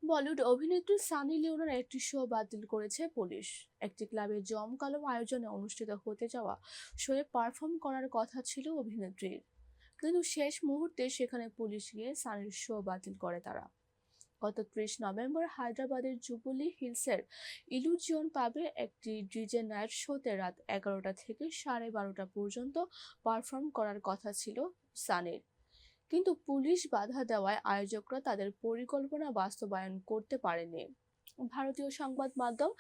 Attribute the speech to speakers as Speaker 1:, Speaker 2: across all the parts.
Speaker 1: বলিউড অভিনেত্রী সানি লিওনের একটি শো বাতিল করেছে পুলিশ। একটি ক্লাবে জমকালো আয়োজনে অনুষ্ঠিত হতে যাওয়া শোয়ে পারফর্ম করার কথা ছিল অভিনেত্রীর, কিন্তু শেষ মুহূর্তে সেখানে পুলিশ গিয়ে সানির শো বাতিল করে তারা। গত 30 নভেম্বর হায়দ্রাবাদের জুবলি হিলসের ইলুজিয়ন পাবে একটি ডিজে নাইট শোতে রাত 11টা থেকে 12:30 পর্যন্ত পারফর্ম করার কথা ছিল সানির, কিন্তু পুলিশ বাধা দেওয়ায় আয়োজকরা তাদের পরিকল্পনা বাস্তবায়ন করতে পারেনি। ভারতীয় সংবাদ মাধ্যম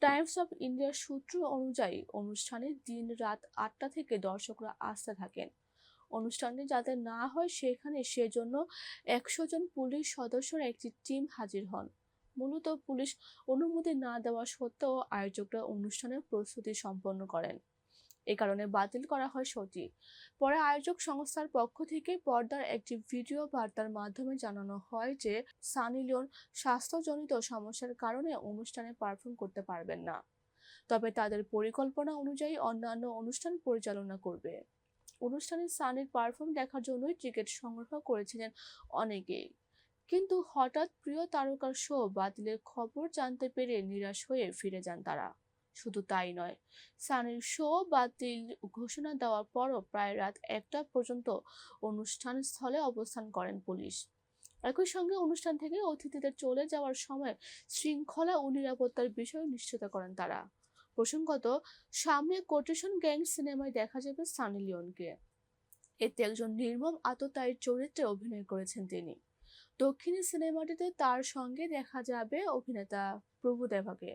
Speaker 1: টাইমস অফ ইন্ডিয়ার সূত্র অনুযায়ী অনুষ্ঠানে দিন রাত 8টা থেকে দর্শকরা আসতে থাকেন। অনুষ্ঠানটি যাতে না হয় সেজন্য 100 জন পুলিশ সদস্যের একটি টিম হাজির হন। মূলত পুলিশ অনুমতি না দেওয়া সত্ত্বেও আয়োজকরা অনুষ্ঠানের প্রস্তুতি সম্পন্ন করেন। এ কারণে বাতিল করা হয় শোটি। পরে আয়োজক সংস্থার পক্ষ থেকে পর্দার একটি ভিডিও বার্তার মাধ্যমে জানানো হয় যে সানি লিওন স্বাস্থ্যজনিত সমস্যার কারণে অনুষ্ঠানে পারফর্ম করতে পারবেন না, তবে তাদের পরিকল্পনা অনুযায়ী অন্যান্য অনুষ্ঠান পরিচালনা করবে। অনুষ্ঠানে সানির পারফর্ম দেখার জন্যই টিকিট সংগ্রহ করেছিলেন অনেকেই, কিন্তু হঠাৎ প্রিয় তারকার শো বাতিলের খবর জানতে পেরে নিরাশ হয়ে ফিরে যান তারা। শুধু তাই নয়, সানির শো বাতিল ঘোষণা দেওয়ার পরও প্রায় রাত 1টা পর্যন্ত অনুষ্ঠান স্থলে অবস্থান করেন পুলিশ। একই সঙ্গে অনুষ্ঠান থেকে অতিথিদের চলে যাওয়ার সময় শৃঙ্খলা ও নিরাপত্তার বিষয় নিশ্চিত করেন তারা। প্রসঙ্গত, সামনে কোটেশন গ্যাং সিনেমায় দেখা যাবে সানি লিওনকে। এতে একজন নির্মম আততায়ীর চরিত্রে অভিনয় করেছেন তিনি। দক্ষিণী সিনেমাটিতে তার সঙ্গে দেখা যাবে অভিনেতা প্রভুদেভাকে।